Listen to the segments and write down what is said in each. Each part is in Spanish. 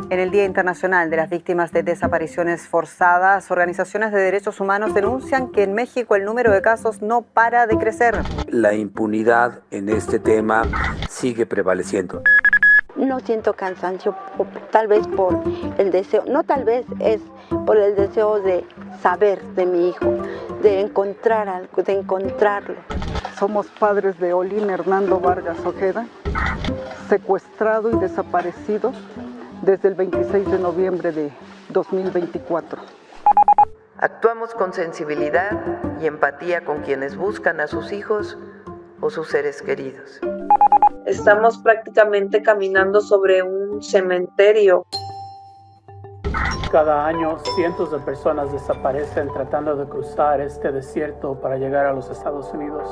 En el Día Internacional de las Víctimas de Desapariciones Forzadas, organizaciones de derechos humanos denuncian que en México el número de casos no para de crecer. La impunidad en este tema sigue prevaleciendo. No siento cansancio, tal vez por el deseo, no tal vez, es por el deseo de saber de mi hijo, de encontrar algo, de encontrarlo. Somos padres de Olin Hernando Vargas Ojeda, secuestrado y desaparecido desde el 26 de noviembre de 2024. Actuamos con sensibilidad y empatía con quienes buscan a sus hijos o sus seres queridos. Estamos prácticamente caminando sobre un cementerio. Cada año cientos de personas desaparecen tratando de cruzar este desierto para llegar a los Estados Unidos.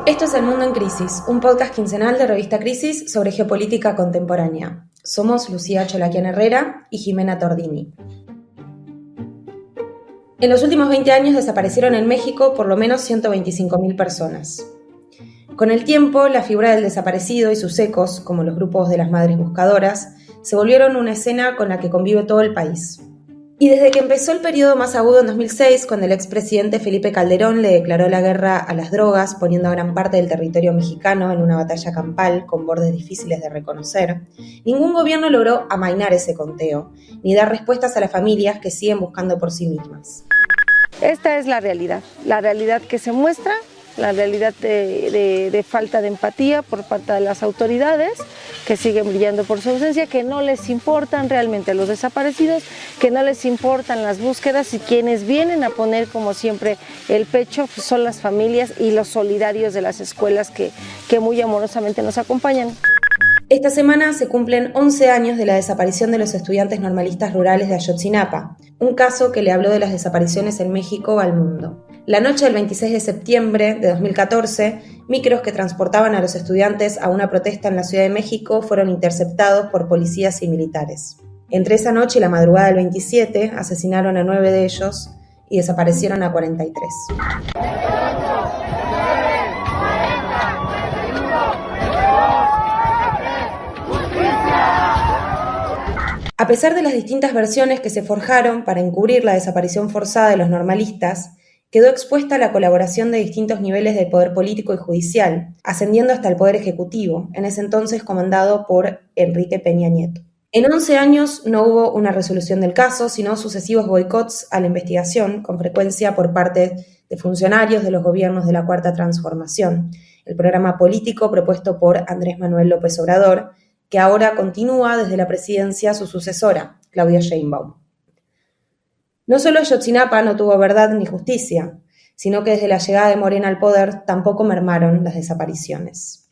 Esto es El Mundo en Crisis, un podcast quincenal de Revista Crisis sobre geopolítica contemporánea. Somos Lucía Cholaquian Herrera y Jimena Tordini. En los últimos 20 años desaparecieron en México por lo menos 125.000 personas. Con el tiempo, la figura del desaparecido y sus ecos, como los grupos de las madres buscadoras, se volvieron una escena con la que convive todo el país. Y desde que empezó el periodo más agudo en 2006, cuando el expresidente Felipe Calderón le declaró la guerra a las drogas, poniendo a gran parte del territorio mexicano en una batalla campal con bordes difíciles de reconocer, ningún gobierno logró amainar ese conteo, ni dar respuestas a las familias que siguen buscando por sí mismas. Esta es la realidad que se muestra, la realidad de falta de empatía por parte de las autoridades, que siguen brillando por su ausencia, que no les importan realmente los desaparecidos, que no les importan las búsquedas, y quienes vienen a poner, como siempre, el pecho son las familias y los solidarios de las escuelas que muy amorosamente nos acompañan. Esta semana se cumplen 11 años de la desaparición de los estudiantes normalistas rurales de Ayotzinapa, un caso que le habló de las desapariciones en México al mundo. La noche del 26 de septiembre de 2014, micros que transportaban a los estudiantes a una protesta en la Ciudad de México fueron interceptados por policías y militares. Entre esa noche y la madrugada del 27, asesinaron a 9 de ellos y desaparecieron a 43. A pesar de las distintas versiones que se forjaron para encubrir la desaparición forzada de los normalistas, quedó expuesta la colaboración de distintos niveles de poder político y judicial, ascendiendo hasta el poder ejecutivo, en ese entonces comandado por Enrique Peña Nieto. En 11 años no hubo una resolución del caso, sino sucesivos boicots a la investigación, con frecuencia por parte de funcionarios de los gobiernos de la Cuarta Transformación, el programa político propuesto por Andrés Manuel López Obrador, que ahora continúa desde la presidencia su sucesora, Claudia Sheinbaum. No solo Ayotzinapa no tuvo verdad ni justicia, sino que desde la llegada de Morena al poder tampoco mermaron las desapariciones.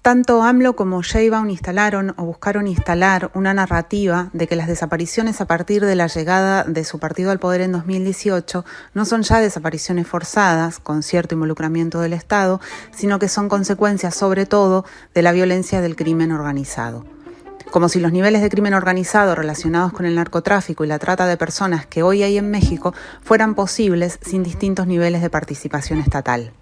Tanto AMLO como Sheinbaum instalaron o buscaron instalar una narrativa de que las desapariciones a partir de la llegada de su partido al poder en 2018 no son ya desapariciones forzadas, con cierto involucramiento del Estado, sino que son consecuencias sobre todo de la violencia del crimen organizado. Como si los niveles de crimen organizado relacionados con el narcotráfico y la trata de personas que hoy hay en México fueran posibles sin distintos niveles de participación estatal.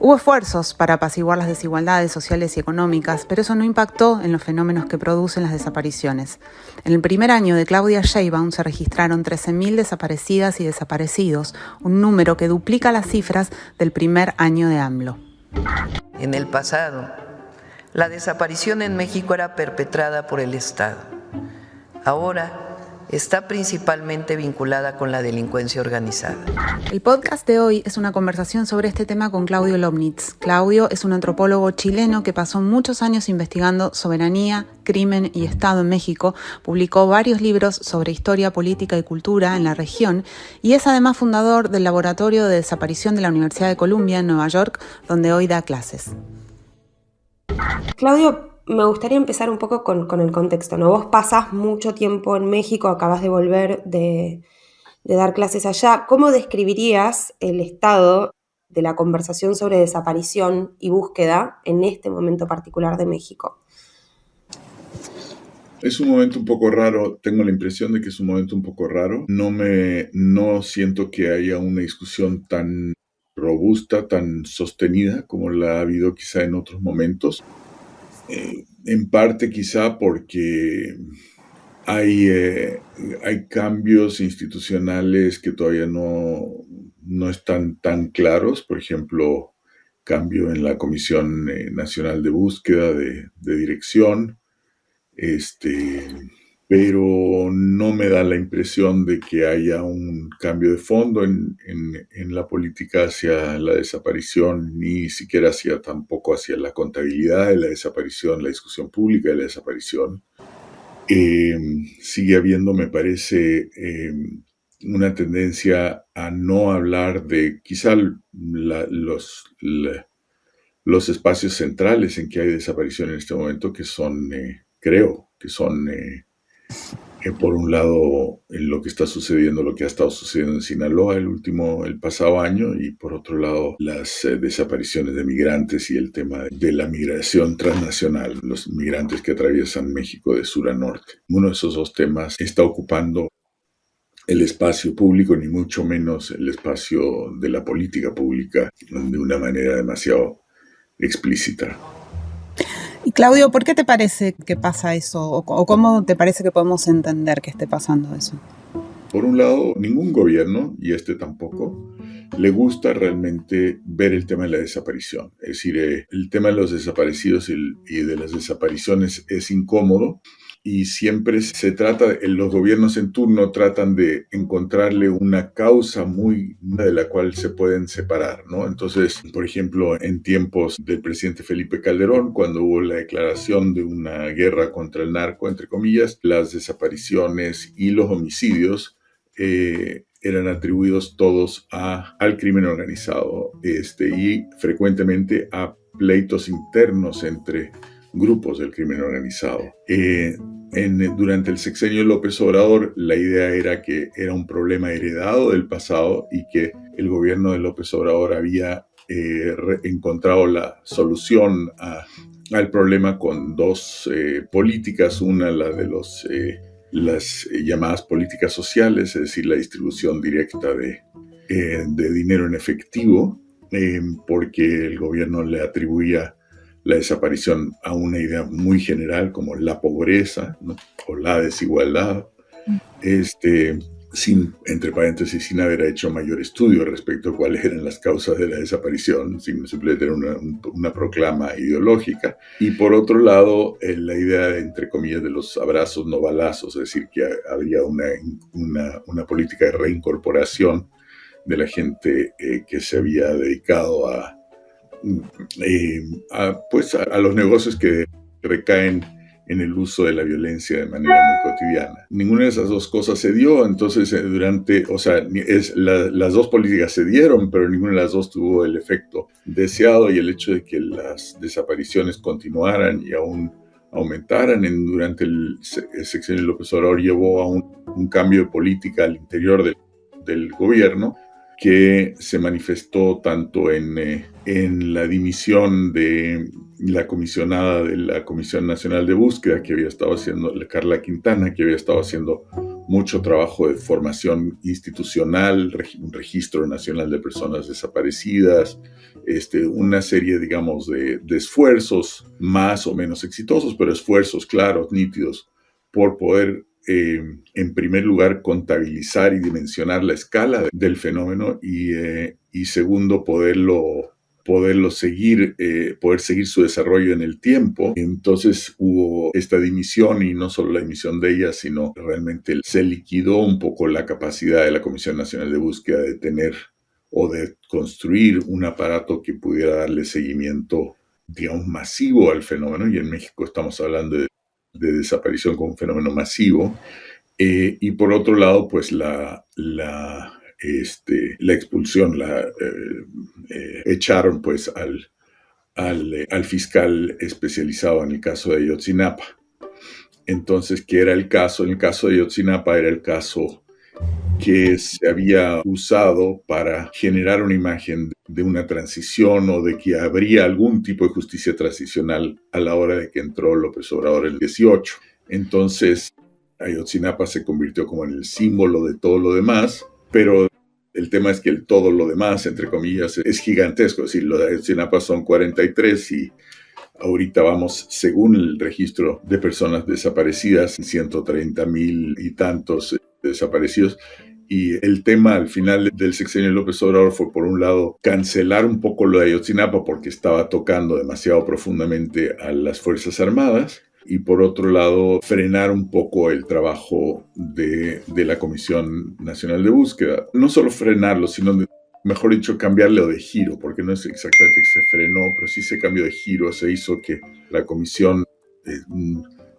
Hubo esfuerzos para apaciguar las desigualdades sociales y económicas, pero eso no impactó en los fenómenos que producen las desapariciones. En el primer año de Claudia Sheinbaum se registraron 13.000 desaparecidas y desaparecidos, un número que duplica las cifras del primer año de AMLO. En el pasado, la desaparición en México era perpetrada por el Estado. Ahora está principalmente vinculada con la delincuencia organizada. El podcast de hoy es una conversación sobre este tema con Claudio Lomnitz. Claudio es un antropólogo chileno que pasó muchos años investigando soberanía, crimen y Estado en México, publicó varios libros sobre historia, política y cultura en la región y es además fundador del Laboratorio de Desaparición de la Universidad de Columbia en Nueva York, donde hoy da clases. Claudio, me gustaría empezar un poco con el contexto, ¿no? Vos pasás mucho tiempo en México, acabás de volver de dar clases allá. ¿Cómo describirías el estado de la conversación sobre desaparición y búsqueda en este momento particular de México? Es un momento un poco raro, tengo la impresión de que es un momento un poco raro. No siento que haya una discusión tan robusta, tan sostenida como la ha habido quizá en otros momentos. En parte quizá porque hay cambios institucionales que todavía no están tan claros. Por ejemplo, cambio en la Comisión Nacional de Búsqueda de Dirección, pero no me da la impresión de que haya un cambio de fondo en la política hacia la desaparición, ni siquiera tampoco hacia la contabilidad de la desaparición, la discusión pública de la desaparición. Sigue habiendo, me parece, una tendencia a no hablar de quizá los espacios centrales en que hay desaparición en este momento, que son, creo, que son, por un lado, lo que está sucediendo, lo que ha estado sucediendo en Sinaloa el pasado año, y por otro lado, las desapariciones de migrantes y el tema de la migración transnacional, los migrantes que atraviesan México de sur a norte. Uno de esos dos temas está ocupando el espacio público, ni mucho menos el espacio de la política pública, de una manera demasiado explícita. Y Claudio, ¿por qué te parece que pasa eso? ¿O cómo te parece que podemos entender que esté pasando eso? Por un lado, ningún gobierno, y este tampoco, le gusta realmente ver el tema de la desaparición. Es decir, el tema de los desaparecidos y de las desapariciones es incómodo, y siempre los gobiernos en turno tratan de encontrarle una causa de la cual se pueden separar, ¿no? Entonces, por ejemplo, en tiempos del presidente Felipe Calderón, cuando hubo la declaración de una guerra contra el narco, entre comillas, las desapariciones y los homicidios eran atribuidos todos al crimen organizado, y frecuentemente a pleitos internos entre grupos del crimen organizado. Durante el sexenio de López Obrador, la idea era que era un problema heredado del pasado y que el gobierno de López Obrador había encontrado la solución al problema con dos políticas. Una, la de las llamadas políticas sociales, es decir, la distribución directa de dinero en efectivo, porque el gobierno le atribuía la desaparición a una idea muy general como la pobreza, ¿no? O la desigualdad, entre paréntesis, sin haber hecho mayor estudio respecto a cuáles eran las causas de la desaparición, simplemente era una proclama ideológica. Y por otro lado, la idea, entre comillas, de los abrazos no balazos, es decir, que habría una política de reincorporación de la gente que se había dedicado a los negocios que recaen en el uso de la violencia de manera muy cotidiana. Ninguna de esas dos cosas se dio, entonces las dos políticas se dieron, pero ninguna de las dos tuvo el efecto deseado, y el hecho de que las desapariciones continuaran y aún aumentaran durante el sexenio de López Obrador llevó a un cambio de política al interior del gobierno, que se manifestó tanto en la dimisión de la comisionada de la Comisión Nacional de Búsqueda, que había estado haciendo, Carla Quintana, que había estado haciendo mucho trabajo de formación institucional, un registro nacional de personas desaparecidas, una serie, digamos, de esfuerzos más o menos exitosos, pero esfuerzos claros, nítidos, por poder en primer lugar, contabilizar y dimensionar la escala del fenómeno, y segundo, poder seguir su desarrollo en el tiempo. Entonces hubo esta dimisión, y no solo la dimisión de ella, sino realmente se liquidó un poco la capacidad de la Comisión Nacional de Búsqueda de tener o de construir un aparato que pudiera darle seguimiento, digamos, masivo al fenómeno, y en México estamos hablando de desaparición como un fenómeno masivo, y por otro lado, pues la expulsión, echaron pues al fiscal especializado en el caso de Ayotzinapa. Entonces, ¿qué era el caso? En el caso de Ayotzinapa era el caso que se había usado para generar una imagen de una transición, o de que habría algún tipo de justicia transicional a la hora de que entró López Obrador el 18. Entonces, Ayotzinapa se convirtió como en el símbolo de todo lo demás, pero el tema es que el todo lo demás, entre comillas, es gigantesco. Es decir, lo de Ayotzinapa son 43 y Ahorita vamos, según el registro de personas desaparecidas, 130,000 y tantos desaparecidos. Y el tema al final del sexenio de López Obrador fue, por un lado, cancelar un poco lo de Ayotzinapa porque estaba tocando demasiado profundamente a las Fuerzas Armadas, y por otro lado, frenar un poco el trabajo de la Comisión Nacional de Búsqueda. No solo frenarlo, sino, mejor dicho, cambiarle de giro, porque no es exactamente que se frenó, pero sí se cambió de giro. Se hizo que la comisión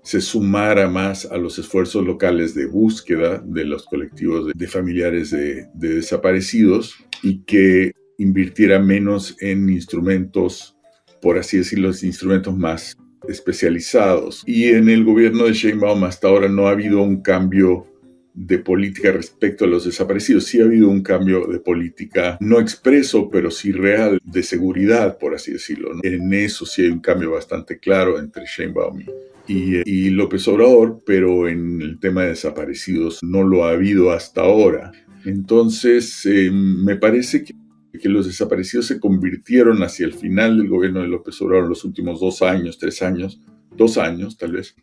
se sumara más a los esfuerzos locales de búsqueda de los colectivos de familiares de desaparecidos, y que invirtiera menos en instrumentos, por así decirlo, instrumentos más especializados. Y en el gobierno de Sheinbaum hasta ahora no ha habido un cambio de política respecto a los desaparecidos. Sí ha habido un cambio de política, no expreso, pero sí real, de seguridad, por así decirlo, ¿no? En eso sí hay un cambio bastante claro entre Sheinbaum y López Obrador, pero en el tema de desaparecidos no lo ha habido hasta ahora. Entonces, me parece que los desaparecidos se convirtieron hacia el final del gobierno de López Obrador, en los últimos 2 años, 3 años, 2 años tal vez,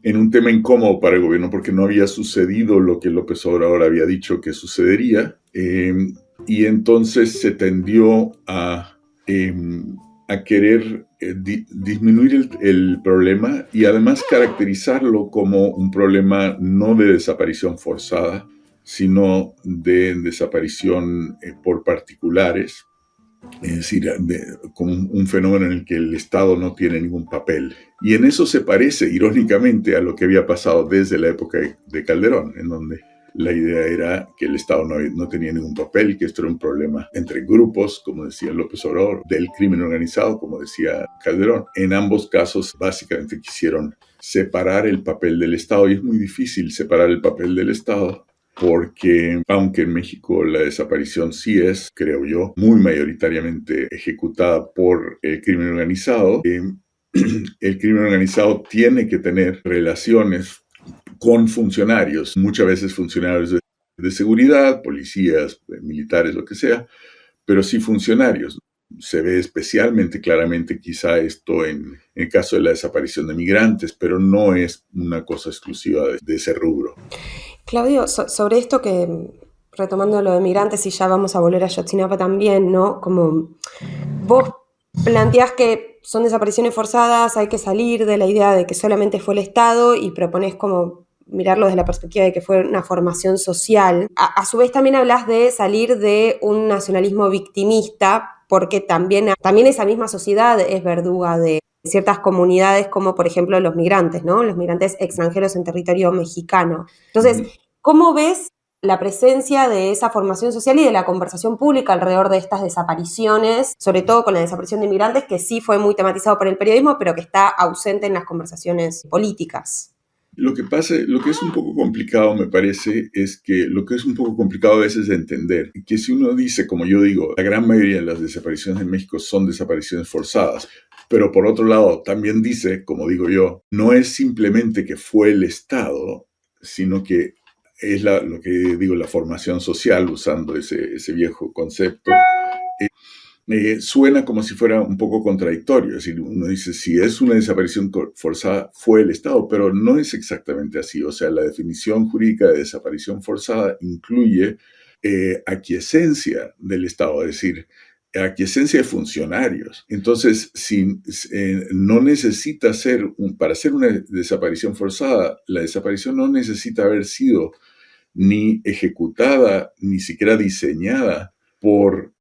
en un tema incómodo para el gobierno, porque no había sucedido lo que López Obrador había dicho que sucedería, y entonces se tendió a querer disminuir el problema, y además caracterizarlo como un problema no de desaparición forzada, sino de desaparición por particulares, es decir, como un fenómeno en el que el Estado no tiene ningún papel. Y en eso se parece, irónicamente, a lo que había pasado desde la época de Calderón, en donde la idea era que el Estado no tenía ningún papel, que esto era un problema entre grupos, como decía López Obrador, del crimen organizado, como decía Calderón. En ambos casos, básicamente quisieron separar el papel del Estado, y es muy difícil separar el papel del Estado, porque aunque en México la desaparición sí es, creo yo, muy mayoritariamente ejecutada por el crimen organizado, el crimen organizado tiene que tener relaciones con funcionarios, muchas veces funcionarios de seguridad, policías, militares, lo que sea, pero sí funcionarios. Se ve especialmente claramente quizá esto en el caso de la desaparición de migrantes, pero no es una cosa exclusiva de ese rubro. Claudio, sobre esto que, retomando lo de migrantes, y ya vamos a volver a Ayotzinapa también, ¿no? Como vos planteás que son desapariciones forzadas, hay que salir de la idea de que solamente fue el Estado, y proponés como mirarlo desde la perspectiva de que fue una formación social. A su vez también hablás de salir de un nacionalismo victimista, porque también esa misma sociedad es verduga de ciertas comunidades, como por ejemplo los migrantes, ¿no? Los migrantes extranjeros en territorio mexicano. Entonces, ¿cómo ves la presencia de esa formación social y de la conversación pública alrededor de estas desapariciones, sobre todo con la desaparición de migrantes, que sí fue muy tematizado por el periodismo, pero que está ausente en las conversaciones políticas? Lo que es un poco complicado, me parece, es que lo que es un poco complicado a veces de entender, que si uno dice, como yo digo, la gran mayoría de las desapariciones en México son desapariciones forzadas, pero por otro lado también dice, como digo yo, no es simplemente que fue el Estado, sino que es lo que digo, la formación social, usando ese viejo concepto. Suena como si fuera un poco contradictorio. Es decir, uno dice, si es una desaparición forzada, fue el Estado, pero no es exactamente así. O sea, la definición jurídica de desaparición forzada incluye aquiescencia del Estado, es decir, aquiescencia de funcionarios. Entonces, no necesita para hacer una desaparición forzada, la desaparición no necesita haber sido ni ejecutada, ni siquiera diseñada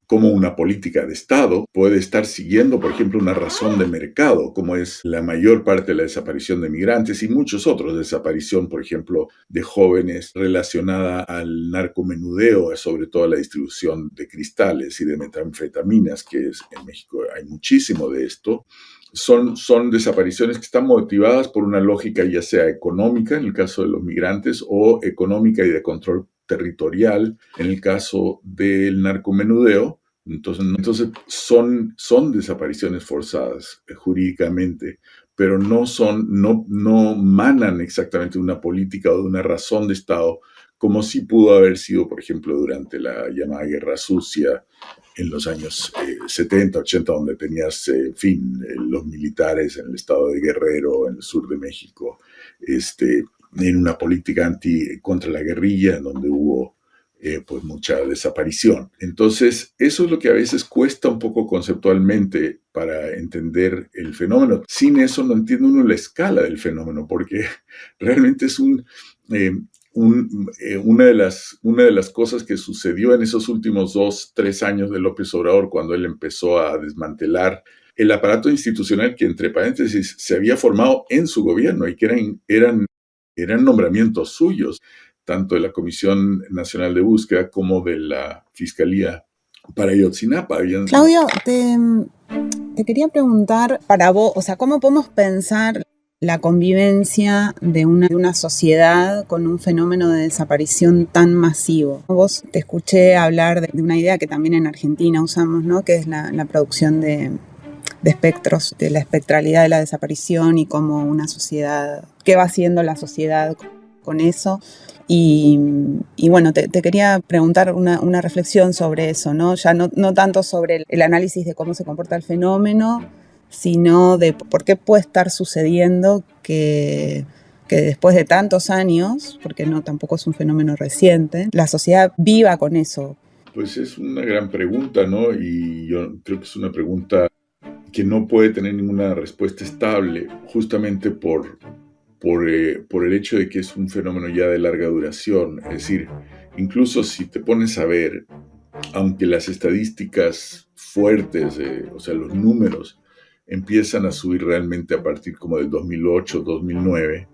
como una política de Estado. Puede estar siguiendo, por ejemplo, una razón de mercado, como es la mayor parte de la desaparición de migrantes y muchos otros. Desaparición, por ejemplo, de jóvenes relacionada al narcomenudeo, sobre todo a la distribución de cristales y de metanfetaminas, que en México hay muchísimo de esto. Son desapariciones que están motivadas por una lógica ya sea económica, en el caso de los migrantes, o económica y de control territorial, en el caso del narcomenudeo. Entonces son desapariciones forzadas jurídicamente, pero no manan exactamente de una política o de una razón de Estado como sí pudo haber sido, por ejemplo, durante la llamada Guerra Sucia en los años 70, 80, donde tenías, en fin, los militares en el estado de Guerrero, en el sur de México, en una política contra la guerrilla, en donde hubo pues mucha desaparición. Entonces, eso es lo que a veces cuesta un poco conceptualmente para entender el fenómeno. Sin eso no entiende uno la escala del fenómeno, porque realmente es una de las cosas que sucedió en esos últimos 2-3 años de López Obrador, cuando él empezó a desmantelar el aparato institucional que, entre paréntesis, se había formado en su gobierno y que eran nombramientos suyos, tanto de la Comisión Nacional de Búsqueda como de la Fiscalía para Ayotzinapa. Claudio, te quería preguntar, para vos, o sea, ¿cómo podemos pensar la convivencia de una sociedad con un fenómeno de desaparición tan masivo? Vos te escuché hablar de una idea que también en Argentina usamos, ¿no? Que es la producción de espectros, de la espectralidad de la desaparición y cómo una sociedad, qué va haciendo la sociedad con eso. Y bueno, te quería preguntar una reflexión sobre eso, ¿no? Ya no tanto sobre el análisis de cómo se comporta el fenómeno, sino de por qué puede estar sucediendo que después de tantos años, porque tampoco es un fenómeno reciente, la sociedad viva con eso. Pues es una gran pregunta, ¿no? Y yo creo que es una pregunta que no puede tener ninguna respuesta estable, justamente por el hecho de que es un fenómeno ya de larga duración. Es decir, incluso si te pones a ver, aunque las estadísticas fuertes, o sea, los números, empiezan a subir realmente a partir como del 2008, 2009,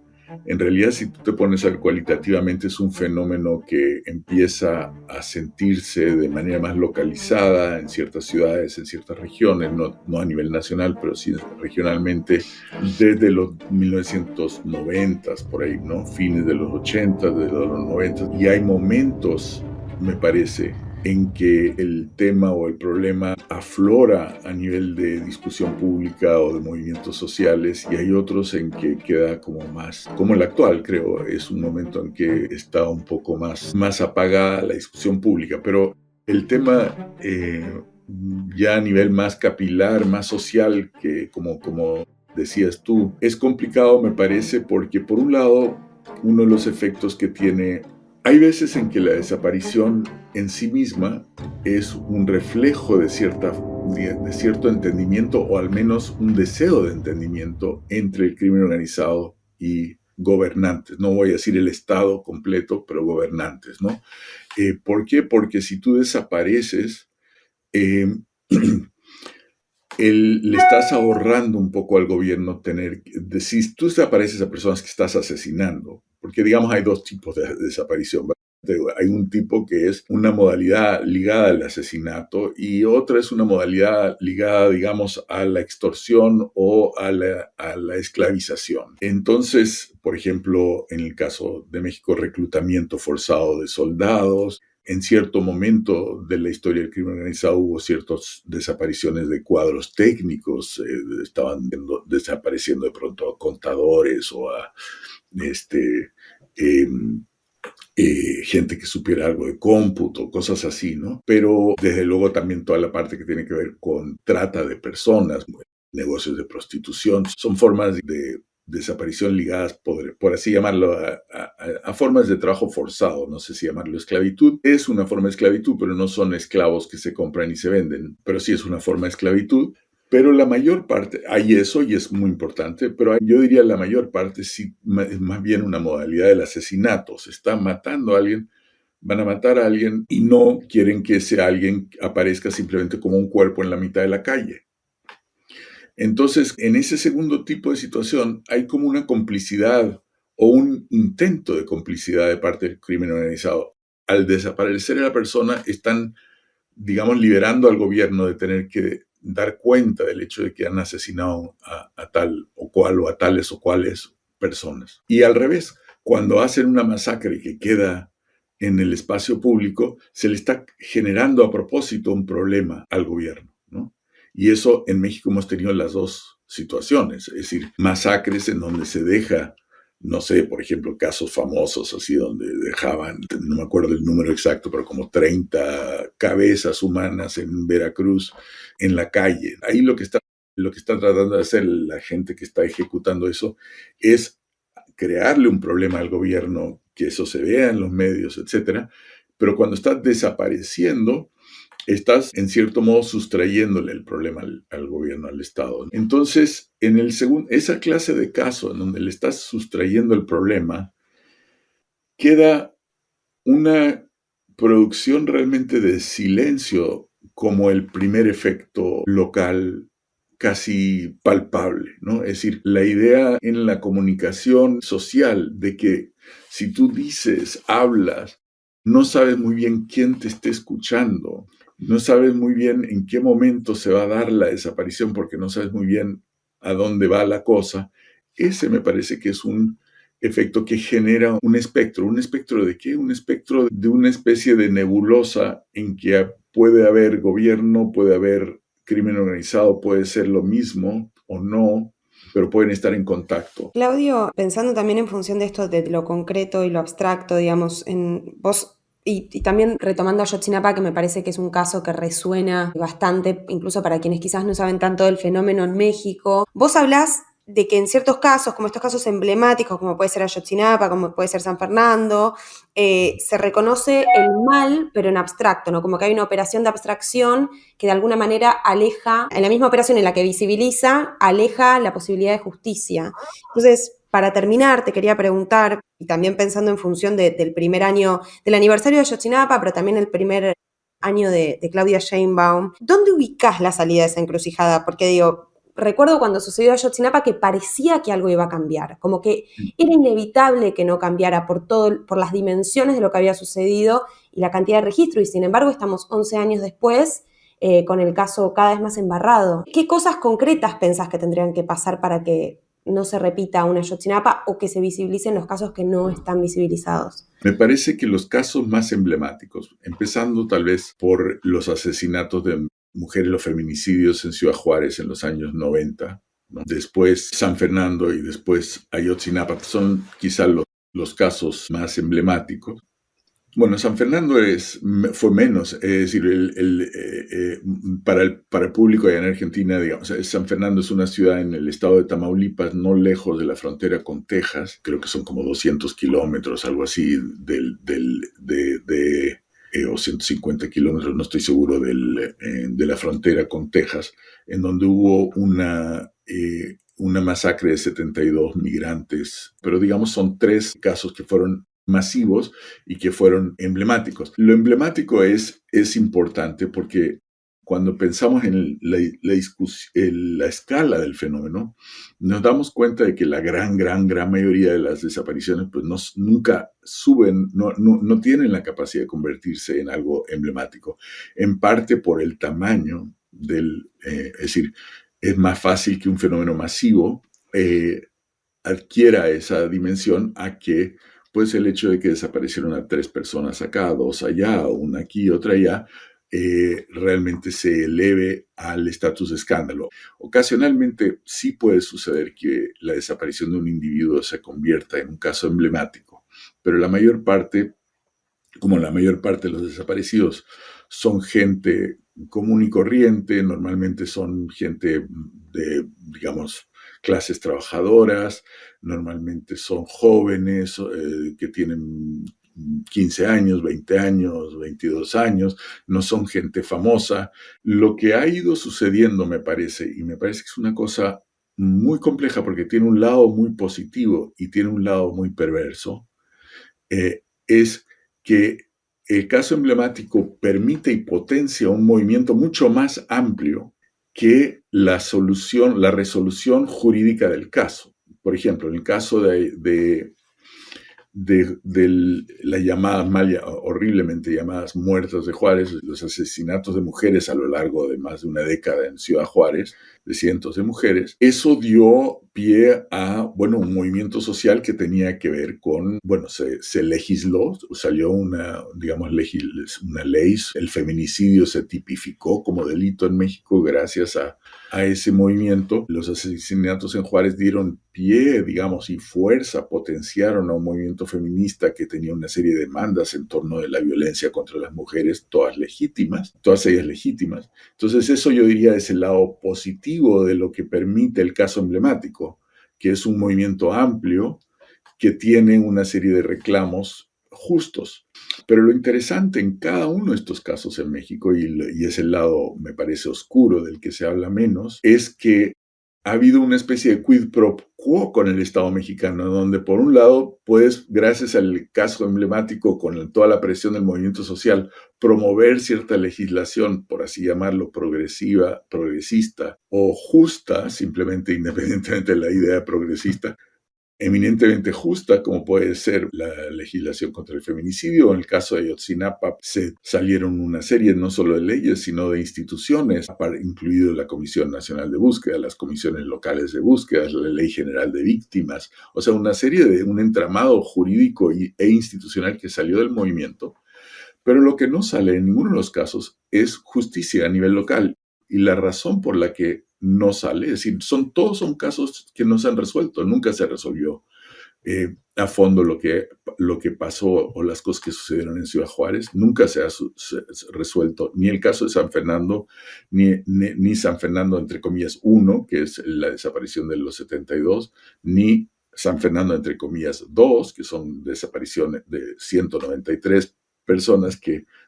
en realidad, si tú te pones a ver cualitativamente, es un fenómeno que empieza a sentirse de manera más localizada en ciertas ciudades, en ciertas regiones, no a nivel nacional, pero sí regionalmente, desde los 1990, por ahí, ¿no? Fines de los 80, de los 90. Y hay momentos, me parece, en que el tema o el problema aflora a nivel de discusión pública o de movimientos sociales, y hay otros en que queda como más, como el actual, creo, es un momento en que está un poco más apagada la discusión pública, pero el tema ya a nivel más capilar, más social, que como decías tú, es complicado, me parece, porque por un lado, uno de los efectos que tiene, hay veces en que la desaparición en sí misma es un reflejo de cierto entendimiento, o al menos un deseo de entendimiento entre el crimen organizado y gobernantes. No voy a decir el Estado completo, pero gobernantes, ¿no? ¿Por qué? Porque si tú desapareces, le estás ahorrando un poco al gobierno si tú desapareces a personas que estás asesinando, porque digamos hay dos tipos de desaparición. Hay un tipo que es una modalidad ligada al asesinato y otra es una modalidad ligada, digamos, a la extorsión o a la esclavización. Entonces, por ejemplo, en el caso de México, reclutamiento forzado de soldados. En cierto momento de la historia del crimen organizado hubo ciertas desapariciones de cuadros técnicos, estaban desapareciendo de pronto a contadores o a gente que supiera algo de cómputo, cosas así, ¿no? Pero desde luego también toda la parte que tiene que ver con trata de personas, negocios de prostitución, son formas de desaparición ligadas, por así llamarlo, a formas de trabajo forzado. No sé si llamarlo esclavitud. Es una forma de esclavitud, pero no son esclavos que se compran y se venden, pero sí es una forma de esclavitud. Pero la mayor parte, hay eso y es muy importante, pero yo diría la mayor parte sí es más bien una modalidad del asesinato. Se está matando a alguien, van a matar a alguien y no quieren que ese alguien aparezca simplemente como un cuerpo en la mitad de la calle. Entonces, en ese segundo tipo de situación hay como una complicidad o un intento de complicidad de parte del crimen organizado. Al desaparecer a la persona, están, digamos, liberando al gobierno de tener que dar cuenta del hecho de que han asesinado a tal o cual o a tales o cuales personas. Y al revés, cuando hacen una masacre que queda en el espacio público, se le está generando a propósito un problema al gobierno, ¿no? Y eso en México hemos tenido las dos situaciones, es decir, masacres en donde se deja no sé, por ejemplo, casos famosos así donde dejaban, no me acuerdo el número exacto, pero como 30 cabezas humanas en Veracruz en la calle. Ahí lo que está tratando de hacer la gente que está ejecutando eso es crearle un problema al gobierno, que eso se vea en los medios, etcétera. Pero cuando estás desapareciendo, estás en cierto modo sustrayéndole el problema al gobierno, al Estado. Entonces, esa clase de caso en donde le estás sustrayendo el problema, queda una producción realmente de silencio como el primer efecto local casi palpable, ¿no? Es decir, la idea en la comunicación social de que si tú dices, hablas, no sabes muy bien quién te está escuchando, no sabes muy bien en qué momento se va a dar la desaparición porque no sabes muy bien a dónde va la cosa. Ese me parece que es un efecto que genera un espectro. ¿Un espectro de qué? Un espectro de una especie de nebulosa en que puede haber gobierno, puede haber crimen organizado, puede ser lo mismo o no, pero pueden estar en contacto. Claudio, pensando también en función de esto de lo concreto y lo abstracto, digamos, en vos y también retomando a Ayotzinapa, que me parece que es un caso que resuena bastante, incluso para quienes quizás no saben tanto del fenómeno en México, vos hablás de que en ciertos casos, como estos casos emblemáticos, como puede ser Ayotzinapa, como puede ser San Fernando, se reconoce el mal, pero en abstracto, ¿no? Como que hay una operación de abstracción que de alguna manera aleja, en la misma operación en la que visibiliza, aleja la posibilidad de justicia. Entonces, para terminar, te quería preguntar, y también pensando en función del primer año, del aniversario de Ayotzinapa, pero también el primer año de Claudia Sheinbaum, ¿dónde ubicás la salida de esa encrucijada? Porque digo, recuerdo cuando sucedió Ayotzinapa que parecía que algo iba a cambiar, como que era inevitable que no cambiara por las dimensiones de lo que había sucedido y la cantidad de registro, y sin embargo estamos 11 años después con el caso cada vez más embarrado. ¿Qué cosas concretas pensás que tendrían que pasar para que no se repita una Ayotzinapa o que se visibilicen los casos que no están visibilizados? Me parece que los casos más emblemáticos, empezando tal vez por los asesinatos de mujeres, los feminicidios en Ciudad Juárez en los años 90, ¿no? Después San Fernando y después Ayotzinapa, son quizá los casos más emblemáticos. Bueno, San Fernando fue menos, es decir, para el público allá en Argentina, digamos, San Fernando es una ciudad en el estado de Tamaulipas, no lejos de la frontera con Texas, creo que son como 200 kilómetros, algo así, o 150 kilómetros, no estoy seguro, de la frontera con Texas, en donde hubo una masacre de 72 migrantes, pero digamos son 3 casos que fueron masivos y que fueron emblemáticos. Lo emblemático es importante porque cuando pensamos en la escala del fenómeno, nos damos cuenta de que la gran mayoría de las desapariciones pues nunca suben, no tienen la capacidad de convertirse en algo emblemático, en parte por el tamaño es decir, es más fácil que un fenómeno masivo adquiera esa dimensión a que pues el hecho de que desaparecieron a 3 personas acá, 2 allá, una aquí, otra allá, realmente se eleve al estatus de escándalo. Ocasionalmente sí puede suceder que la desaparición de un individuo se convierta en un caso emblemático, pero la mayor parte de los desaparecidos son gente común y corriente, normalmente son gente de, digamos, clases trabajadoras, normalmente son jóvenes que tienen 15 años, 20 años, 22 años, no son gente famosa. Lo que ha ido sucediendo, me parece que es una cosa muy compleja porque tiene un lado muy positivo y tiene un lado muy perverso, es que el caso emblemático permite y potencia un movimiento mucho más amplio que la resolución jurídica del caso. Por ejemplo, en el caso de las llamadas horriblemente llamadas muertes de Juárez, los asesinatos de mujeres a lo largo de más de una década en Ciudad Juárez, de cientos de mujeres. Eso dio pie a, un movimiento social que tenía que ver con, se legisló, salió una ley, el feminicidio se tipificó como delito en México gracias a ese movimiento. Los asesinatos en Juárez dieron pie, y fuerza, potenciaron a un movimiento feminista que tenía una serie de demandas en torno de la violencia contra las mujeres, todas ellas legítimas. Entonces eso yo diría es el lado positivo de lo que permite el caso emblemático, que es un movimiento amplio que tiene una serie de reclamos justos. Pero lo interesante en cada uno de estos casos en México, y es el lado, me parece, oscuro del que se habla menos, es que ha habido una especie de quid pro quo con el Estado mexicano, donde por un lado puedes, gracias al caso emblemático, con toda la presión del movimiento social, promover cierta legislación, por así llamarlo, progresista o justa, simplemente independientemente de la idea progresista, eminentemente justa, como puede ser la legislación contra el feminicidio. En el caso de Ayotzinapa se salieron una serie no solo de leyes, sino de instituciones, incluido la Comisión Nacional de Búsqueda, las comisiones locales de búsqueda, la Ley General de Víctimas, o sea, un entramado jurídico e institucional que salió del movimiento. Pero lo que no sale en ninguno de los casos es justicia a nivel local. Y la razón por la que no sale, es decir, todos son casos que no se han resuelto, nunca se resolvió a fondo lo que pasó o las cosas que sucedieron en Ciudad Juárez, nunca se ha resuelto ni el caso de San Fernando, ni San Fernando, entre comillas, 1, que es la desaparición de los 72, ni San Fernando, entre comillas, 2, que son desapariciones de 193 personas,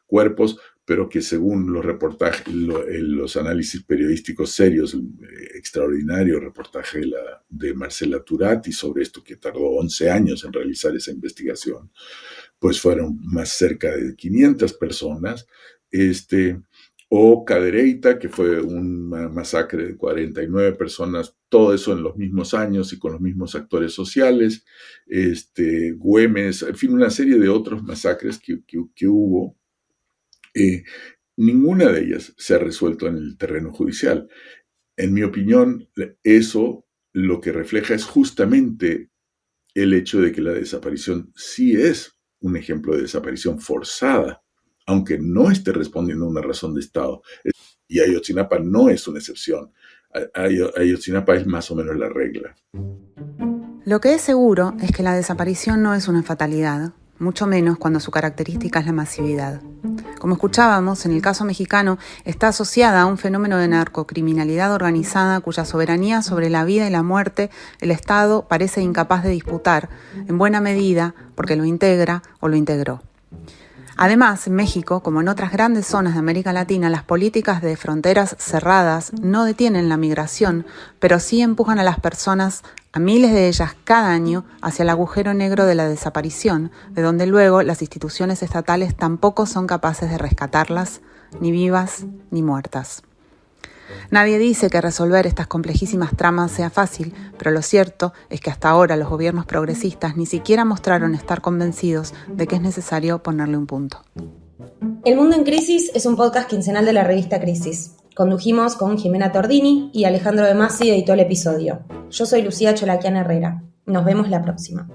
cuerpos, pero que según los reportajes, los análisis periodísticos serios, el extraordinario reportaje de Marcela Turati sobre esto, que tardó 11 años en realizar esa investigación, pues fueron más cerca de 500 personas, o Cadereyta, que fue una masacre de 49 personas, todo eso en los mismos años y con los mismos actores sociales, Güemes, en fin, una serie de otros masacres que hubo. Ninguna de ellas se ha resuelto en el terreno judicial. En mi opinión, eso lo que refleja es justamente el hecho de que la desaparición sí es un ejemplo de desaparición forzada, aunque no esté respondiendo a una razón de Estado. Y Ayotzinapa no es una excepción. Ayotzinapa es más o menos la regla. Lo que es seguro es que la desaparición no es una fatalidad, mucho menos cuando su característica es la masividad. Como escuchábamos, en el caso mexicano está asociada a un fenómeno de narcocriminalidad organizada cuya soberanía sobre la vida y la muerte el Estado parece incapaz de disputar, en buena medida porque lo integra o lo integró. Además, en México, como en otras grandes zonas de América Latina, las políticas de fronteras cerradas no detienen la migración, pero sí empujan a las personas, a miles de ellas cada año, hacia el agujero negro de la desaparición, de donde luego las instituciones estatales tampoco son capaces de rescatarlas, ni vivas ni muertas. Nadie dice que resolver estas complejísimas tramas sea fácil, pero lo cierto es que hasta ahora los gobiernos progresistas ni siquiera mostraron estar convencidos de que es necesario ponerle un punto. El Mundo en Crisis es un podcast quincenal de la revista Crisis. Condujimos con Jimena Tordini y Alejandro De Masi editó el episodio. Yo soy Lucía Cholaquian Herrera. Nos vemos la próxima.